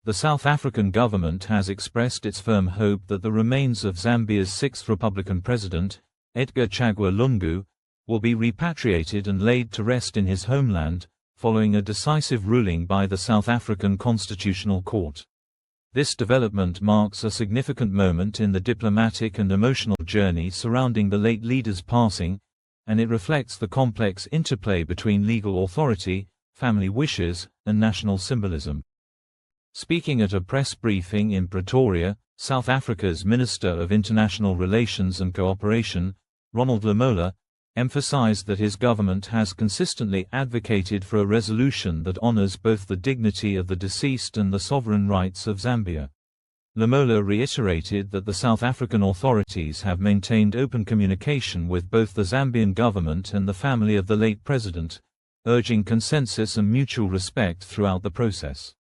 The South African government has expressed its firm hope that the remains of Zambia's sixth Republican president, Edgar Lungu, will be repatriated and laid to rest in his homeland, following a decisive ruling by the South African Constitutional Court. This development marks a significant moment in the diplomatic and emotional journey surrounding the late leader's passing, and it reflects the complex interplay between legal authority, family wishes, and national symbolism. Speaking at a press briefing in Pretoria, South Africa's Minister of International Relations and Cooperation, Ronald Lamola, emphasized that his government has consistently advocated for a resolution that honors both the dignity of the deceased and the sovereign rights of Zambia. Lamola reiterated that the South African authorities have maintained open communication with both the Zambian government and the family of the late president, urging consensus and mutual respect throughout the process.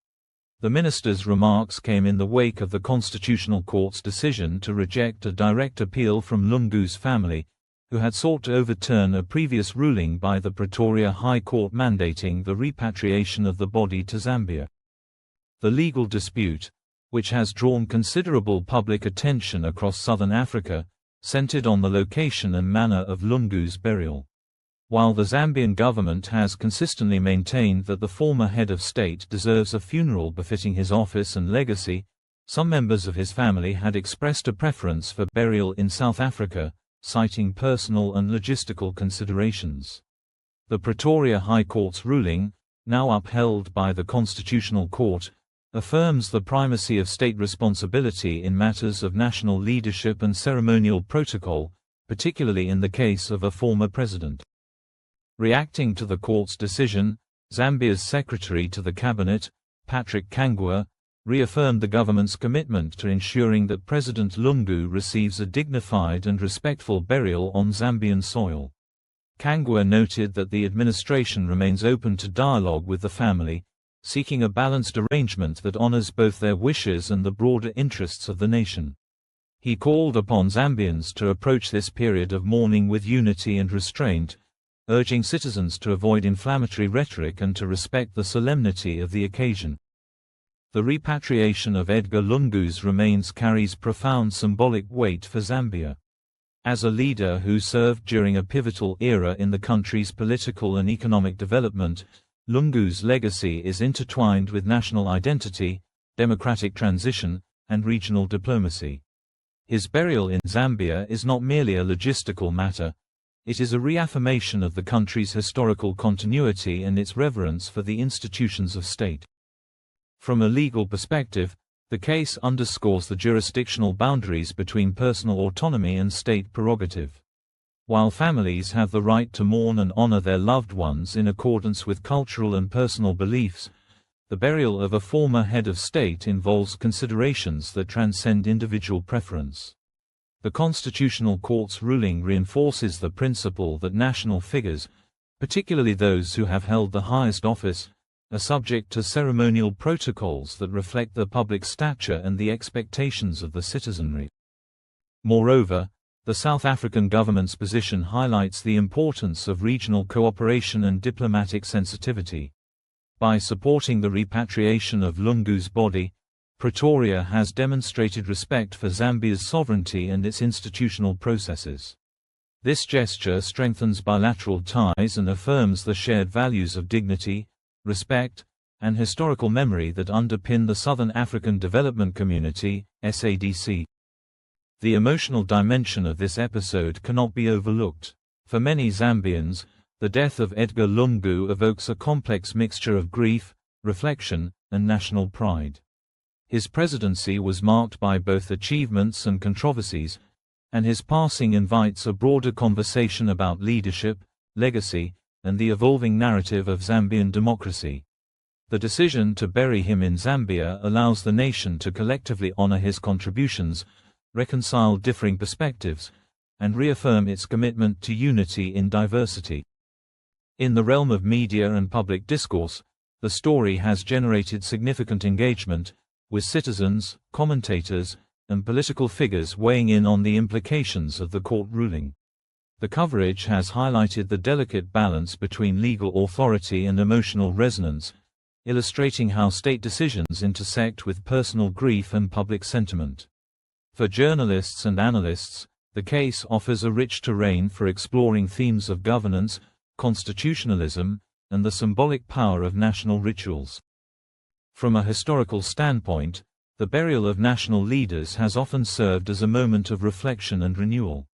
The minister's remarks came in the wake of the Constitutional Court's decision to reject a direct appeal from Lungu's family, who had sought to overturn a previous ruling by the Pretoria High Court mandating the repatriation of the body to Zambia. The legal dispute, which has drawn considerable public attention across southern Africa, centered on the location and manner of Lungu's burial. While the Zambian government has consistently maintained that the former head of state deserves a funeral befitting his office and legacy, some members of his family had expressed a preference for burial in South Africa, citing personal and logistical considerations. The Pretoria High Court's ruling, now upheld by the Constitutional Court, affirms the primacy of state responsibility in matters of national leadership and ceremonial protocol, particularly in the case of a former president. Reacting to the court's decision, Zambia's Secretary to the Cabinet, Patrick Kangwa, reaffirmed the government's commitment to ensuring that President Lungu receives a dignified and respectful burial on Zambian soil. Kangwa noted that the administration remains open to dialogue with the family, seeking a balanced arrangement that honors both their wishes and the broader interests of the nation. He called upon Zambians to approach this period of mourning with unity and restraint, urging citizens to avoid inflammatory rhetoric and to respect the solemnity of the occasion. The repatriation of Edgar Lungu's remains carries profound symbolic weight for Zambia. As a leader who served during a pivotal era in the country's political and economic development, Lungu's legacy is intertwined with national identity, democratic transition, and regional diplomacy. His burial in Zambia is not merely a logistical matter. It is a reaffirmation of the country's historical continuity and its reverence for the institutions of state. From a legal perspective, the case underscores the jurisdictional boundaries between personal autonomy and state prerogative. While families have the right to mourn and honor their loved ones in accordance with cultural and personal beliefs, the burial of a former head of state involves considerations that transcend individual preference. The Constitutional Court's ruling reinforces the principle that national figures, particularly those who have held the highest office, are subject to ceremonial protocols that reflect the public stature and the expectations of the citizenry. Moreover, the South African government's position highlights the importance of regional cooperation and diplomatic sensitivity. By supporting the repatriation of Lungu's body, Pretoria has demonstrated respect for Zambia's sovereignty and its institutional processes. This gesture strengthens bilateral ties and affirms the shared values of dignity, respect, and historical memory that underpin the Southern African Development Community, SADC. The emotional dimension of this episode cannot be overlooked. For many Zambians, the death of Edgar Lungu evokes a complex mixture of grief, reflection, and national pride. His presidency was marked by both achievements and controversies, and his passing invites a broader conversation about leadership, legacy, and the evolving narrative of Zambian democracy. The decision to bury him in Zambia allows the nation to collectively honor his contributions, reconcile differing perspectives, and reaffirm its commitment to unity in diversity. In the realm of media and public discourse, the story has generated significant engagement, with citizens, commentators, and political figures weighing in on the implications of the court ruling. The coverage has highlighted the delicate balance between legal authority and emotional resonance, illustrating how state decisions intersect with personal grief and public sentiment. For journalists and analysts, the case offers a rich terrain for exploring themes of governance, constitutionalism, and the symbolic power of national rituals. From a historical standpoint, the burial of national leaders has often served as a moment of reflection and renewal.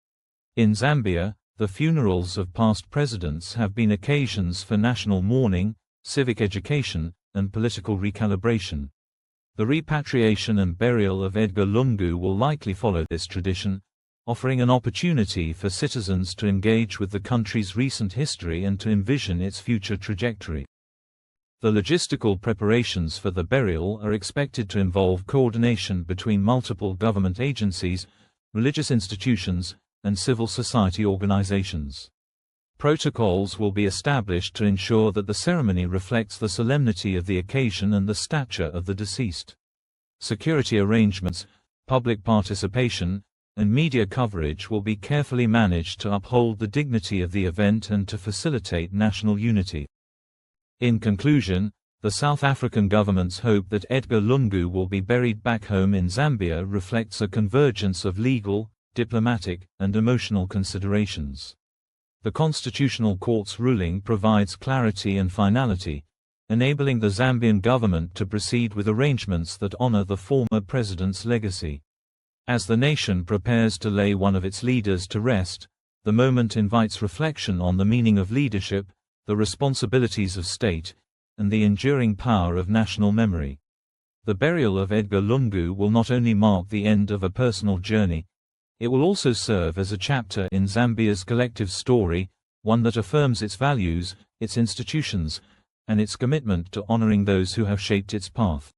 In Zambia, the funerals of past presidents have been occasions for national mourning, civic education, and political recalibration. The repatriation and burial of Edgar Lungu will likely follow this tradition, offering an opportunity for citizens to engage with the country's recent history and to envision its future trajectory. The logistical preparations for the burial are expected to involve coordination between multiple government agencies, religious institutions, and civil society organizations. Protocols will be established to ensure that the ceremony reflects the solemnity of the occasion and the stature of the deceased. Security arrangements, public participation, and media coverage will be carefully managed to uphold the dignity of the event and to facilitate national unity. In conclusion, the South African government's hope that Edgar Lungu will be buried back home in Zambia reflects a convergence of legal, diplomatic, and emotional considerations. The Constitutional Court's ruling provides clarity and finality, enabling the Zambian government to proceed with arrangements that honor the former president's legacy. As the nation prepares to lay one of its leaders to rest, the moment invites reflection on the meaning of leadership, the responsibilities of state, and the enduring power of national memory. The burial of Edgar Lungu will not only mark the end of a personal journey, it will also serve as a chapter in Zambia's collective story, one that affirms its values, its institutions, and its commitment to honoring those who have shaped its path.